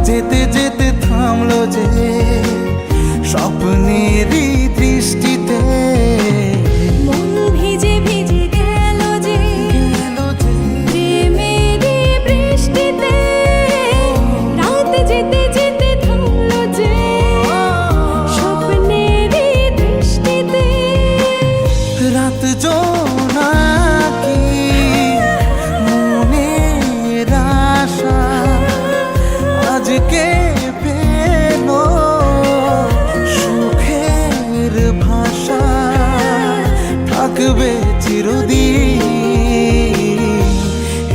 যেতে যেতে থামলো যে স্বপ্নেরই দৃষ্টিতে। মন ভিজে ভিজে গেল যে প্রেমেরই বৃষ্টিতে। রাত যেতে যেতে থামলো যে স্বপ্নেরই দৃষ্টিতে। রাত জোনাকি মনের আশা আজকে পেল সুখের ভাষা, থাকবে চিরদিন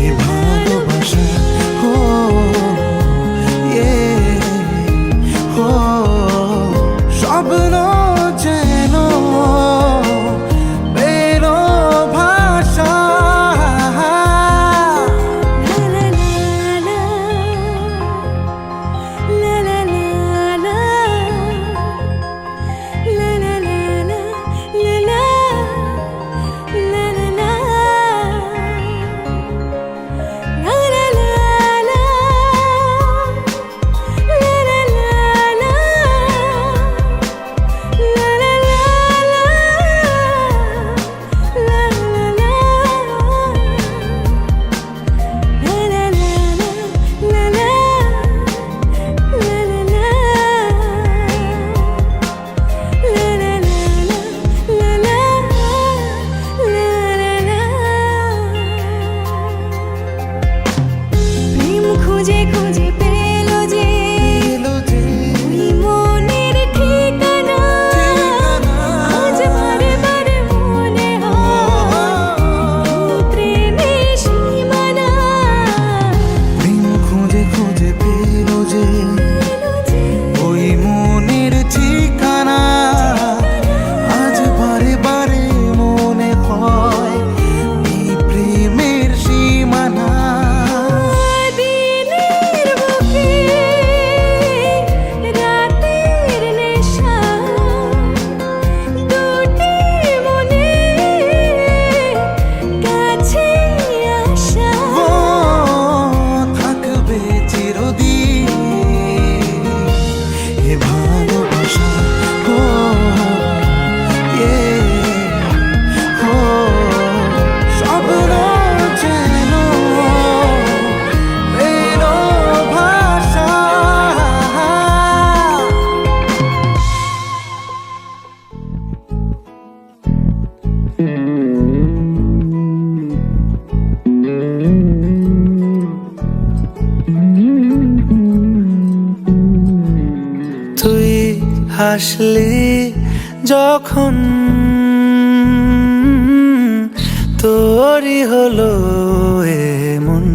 এ ভালোবাসা। হো হো স্বপ্ন যেন বেরো ভাষা। খুঁজে খুঁজে পেল যে ওই মনের ঠিকানা। আজ বারে বারে মনে হয় প্রেমের সীমানা। প্রেম খুঁজে খুঁজে পেল যে ওই মনের ঠিকানা। আজ বারে বারে মনে হয় এই প্রেমের সীমানা। দিনের হাসলি যখন তোরই হলো এমন।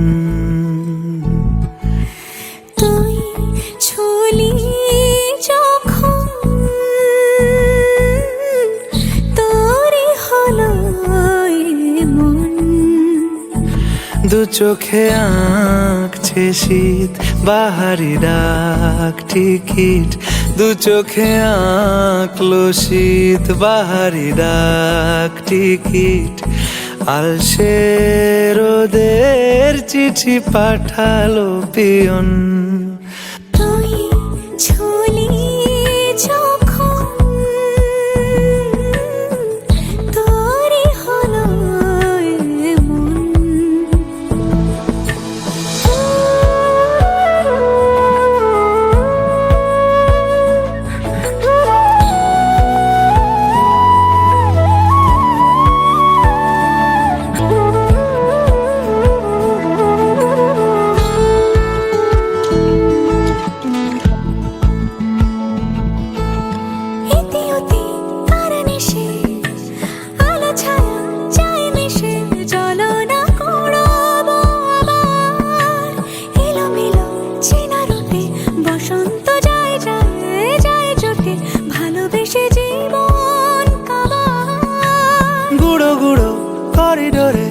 তুই ছুলি যখন তোরই হলো এমন। দু চোখে আঁকছে শীত বাহারি ডাক টিকিট, দু চোখে আঁকলো শীত বাহারি ডাক টিকিট। আলসে রোদের চিঠি পাঠালো পিয়ন। তুই ছুলি যখন তোরই হলো এমন। ইতিউতি কারণেসে আলো ছায়া যায় মিশে, চলো না কুড়াবো আবার এলোমেলো চেনা রূপে। বসন্ত যায় যায় যায় জোটে, ভালোবেসে জীবন কাবার। গুঁড়ো গুঁড়ো করিডোরে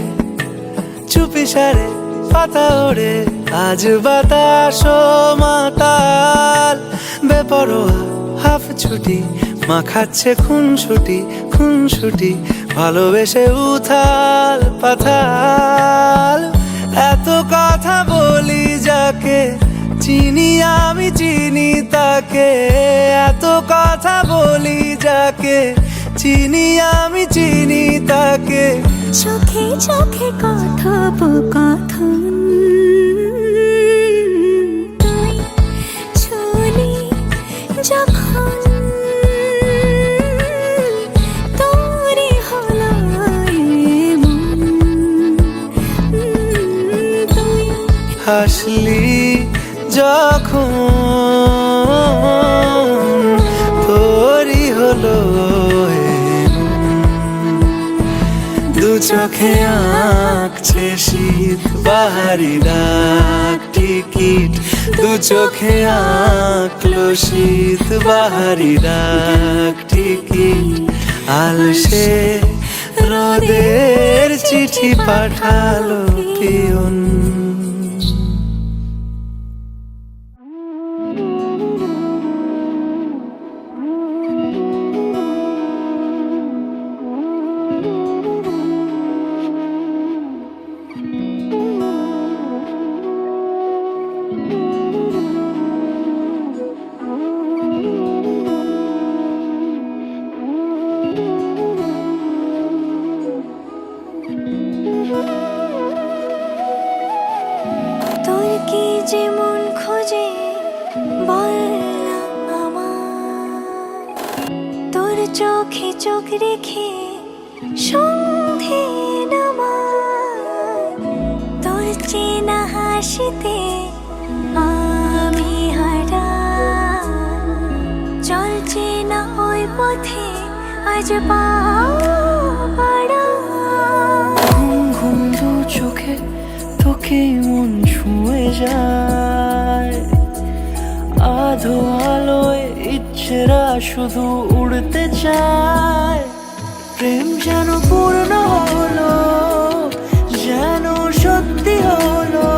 চুপি সারে পাতা ওড়ে, আজ বাতাস মাতাল বেপরোয়া হাফ ছুটি। মাখাচ্ছে খুনসুটি খুনসুটি, ভালোবেসে উথাল পাথাল। এত কথা বলি যাকে চিনি আমি চিনি তাকে, এত কথা বলি যাকে চিনি আমি চিনি তাকে। চোখে চোখে কথোপকথন, তুই ছুলি যখন তোরই হলো এমন। তুই হাসলি যখন তোরই হলো এমন। দু চোখে আঁকছে শীত বাহারি ডাক টিকিট, দু চোখে আঁকলো শীত বাহারি ডাক টিকিট। আলসে রোদের চিঠি পাঠালো পিয়ন। তোর কি যেমন খোঁজে বললাম আমার, তোর চোখে চোখ রেখে সন্ধে নামার। তোর চেনা হাসিতে আমি হারা, চলছে না ওই পথে আজ পা বাড়া। ঘুম ঘুম দু চোখে তোকে মন ছুঁয়ে যায়, আধো আলোয় ইচ্ছেরা শুধু উড়তে চায়। প্রেম যেন পূর্ণ হলো, যেন সত্যি হলো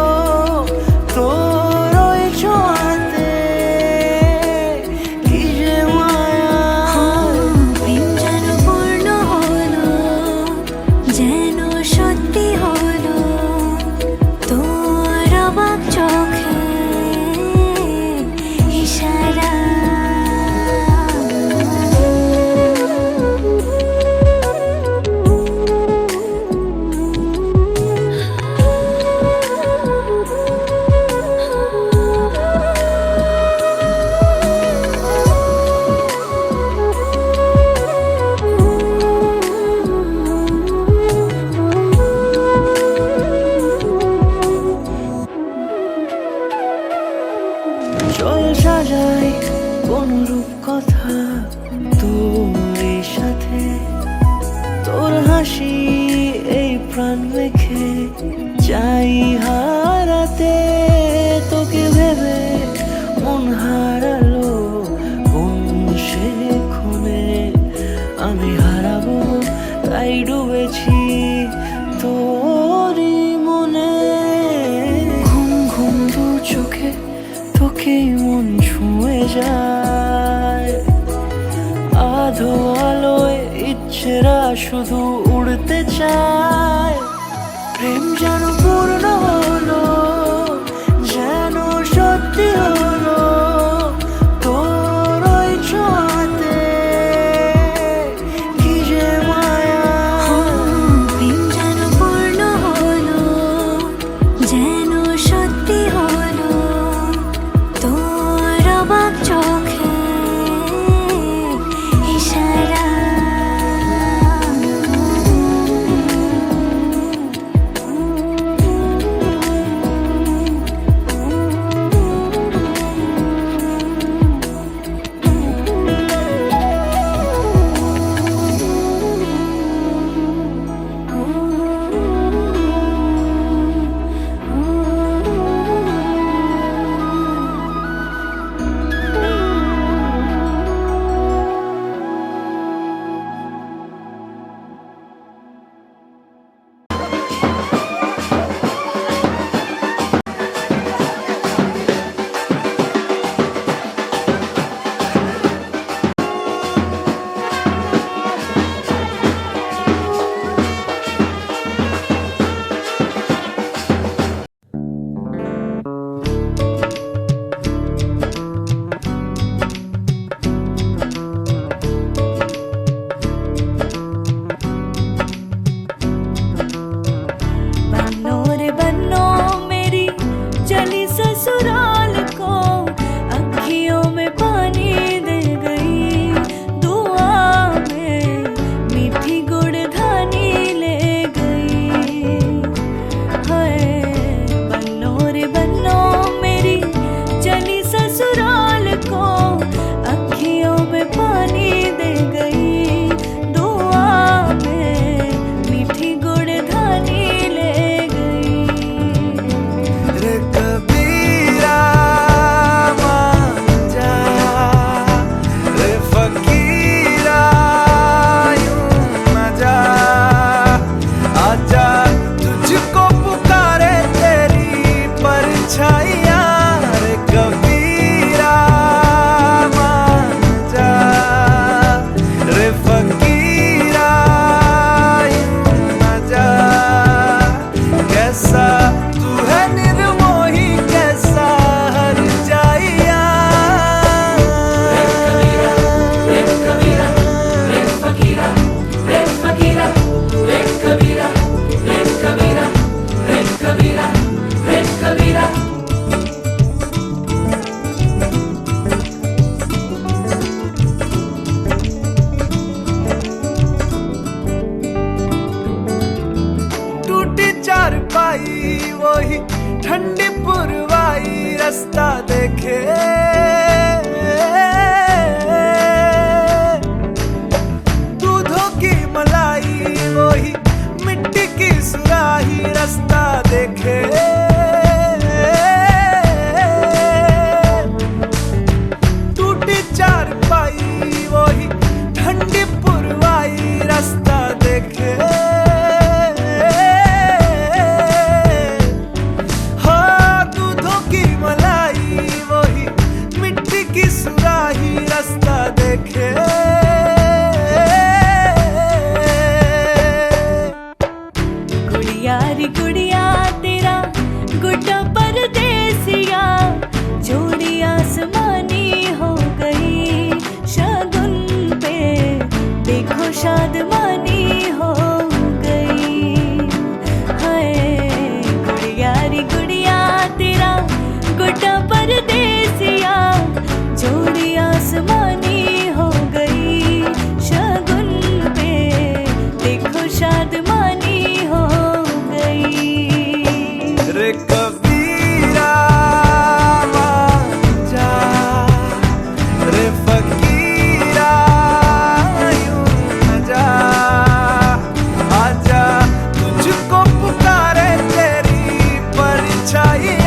তোর ওই ছোঁয়াতে। কি যে মায়া, প্রেম যেন পূর্ণ হলো, যেন সত্যি হলো তোর অবাক চোখে ইশারা। চল সাজাই অনুরূপ কথা তোর সাথে, তোর হাসি এই প্রাণ মেখে চাই হারাতে তোকে ভেবে মন হারালো কোন সে ক্ষণে। আমি হারাবো তাই ডুবেছি তোরই মনে। ঘুম ঘুম দু চোখে তোকেই মন ছুঁয়ে যায়, আধো আলোয় ইচ্ছেরা শুধু উড়তে চায়। প্রেম যেন পূর্ণ হলো, যেন সত্যি হলো তোর ওই ছোঁয়াতে, কি যে মায়া। প্রেম যেন পূর্ণ হলো, যেন সত্যি হলো তোর অবাক চোখে ইশারা। चारपाई वही ठंडी पुरवाई रास्ता देखे, दूधों की मलाई वही मिट्टी की सुराही रास्ता देखे। टूटी चारपाई वही ठंडी पुरवाई रास्ता देखे। हाँ दूधों की मलाई वही যাই